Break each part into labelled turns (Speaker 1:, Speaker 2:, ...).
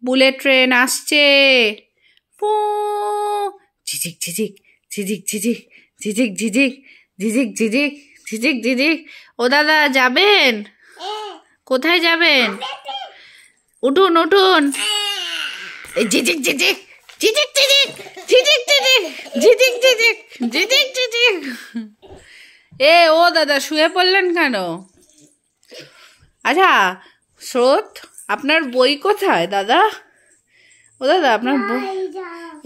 Speaker 1: Bullet train আসছে। ফু, ঝিঝিক ঝিঝিক ঝিঝিক ঝিঝিক ঝিঝিক ঝিঝিক ঝিঝিক ঝিঝিক ঝিঝিক ঝিঝিক। ও দাদা যাবেন? কোথায় যাবেন? উঠুন উঠুন। ঝিঝিক ঝিঝিক ঝিঝিক ঝিঝিক ঝিঝিক ঝিঝিক ঝিঝিক ঝিঝিক ঝিঝিক ঝিঝিক। ও দাদা শুয়ে পড়লেন কেন? আচ্ছা স্রোত, আপনার বই কোথায় দাদা? ও দাদা আপনার বই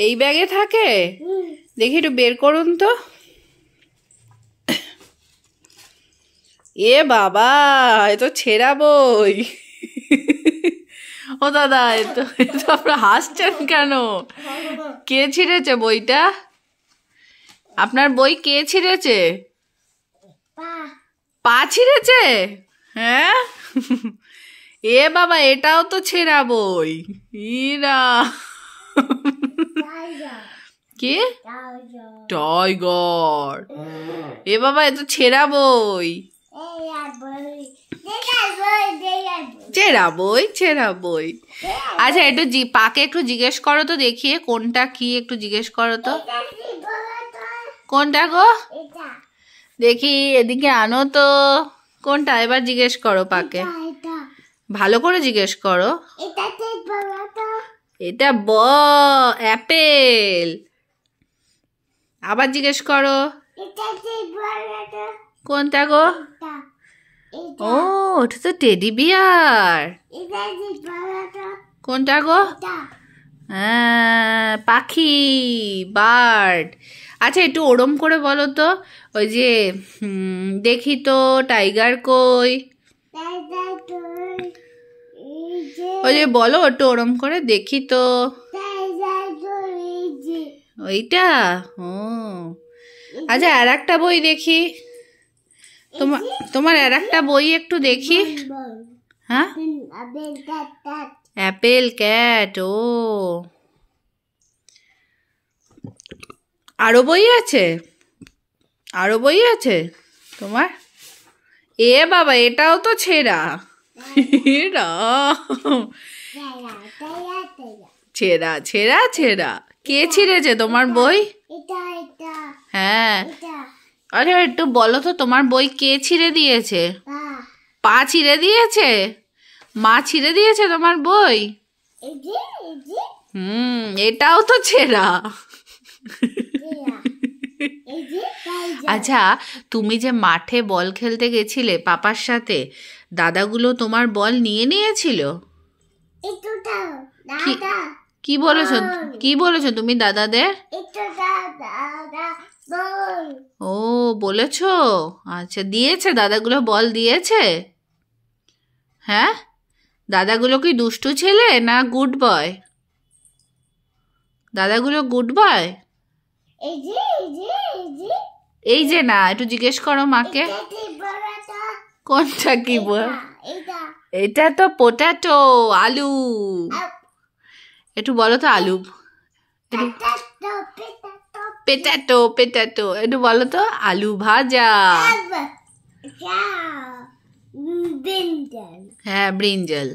Speaker 1: এই ব্যাগে থাকে? দেখি একটু বের করুন তো। বাবা, এ তো ছেঁড়া বই। ও দাদা, এ তো আপনারা হাসছেন কেন? কে ছিঁড়েছে বইটা? আপনার বই কে ছিঁড়েছে? পা ছিঁড়েছে? হ্যাঁ বাবা, এটাও তো ছেঁড়া বই। ইরা কি টাইগার? বাবা, এ তো ছেঁড়া বই। ছেঁড়া বই, ছেঁড়া বই। আচ্ছা একটু পাকে একটু জিজ্ঞেস করো তো, দেখিয়ে কোনটা কি একটু জিজ্ঞেস করো তো। কোনটা গো? দেখি এদিকে আনো তো। কোনটা এবার জিজ্ঞেস করো পাকে, ভালো করে জিজ্ঞেস করো। এটা অ্যাপেল। আবার জিজ্ঞেস করো। কোনটা গো? ও, ওটা তো টেডি বিয়ার। কোনটা গো? হ্যাঁ, পাখি, বার্ড। আচ্ছা একটু ওরম করে বলো তো, ওই যে দেখি তো টাইগার কই? ওই যে বলো একটু ওরম করে, দেখি তো। ওইটা? ও আচ্ছা, আর একটা বই দেখি। তোমার আর একটা বই একটু দেখি। হ্যাঁ, অ্যাপেল ক্যাট। ও, আরো বই আছে? আরো বই আছে তোমার? বাবা, এটাও তো ছেঁড়া। ছেঁড়া ছেঁড়া ছেঁড়া। কে ছিঁড়েছে তোমার বই? হ্যাঁ, আরে একটু বলো তো, তোমার বই কে ছিঁড়ে দিয়েছে? পা ছিঁড়ে দিয়েছে? মা ছিঁড়ে দিয়েছে তোমার বই? এটাও তো ছেঁড়া। আচ্ছা, তুমি যে মাঠে বল খেলতে গেছিলে পাপার সাথে, দাদাগুলো তোমার বল নিয়ে নিয়েছিল? কি বলেছো? কি বলেছো তুমি দাদাদের? ও বলেছো? আচ্ছা, দিয়েছে দাদাগুলো বল দিয়েছে? হ্যাঁ, দাদাগুলো কি দুষ্টু ছেলে না গুড বয়? দাদাগুলো good boy? এই যে না, একটু জিজ্ঞেস করো মাকে। কোনটা কি বল? এটা তো পোটাটো, আলু। একটু বলো তো আলু। পেটাটো, পেটাটো। একটু বলো তো আলু ভাজা। হ্যাঁ, ব্রিঞ্জাল।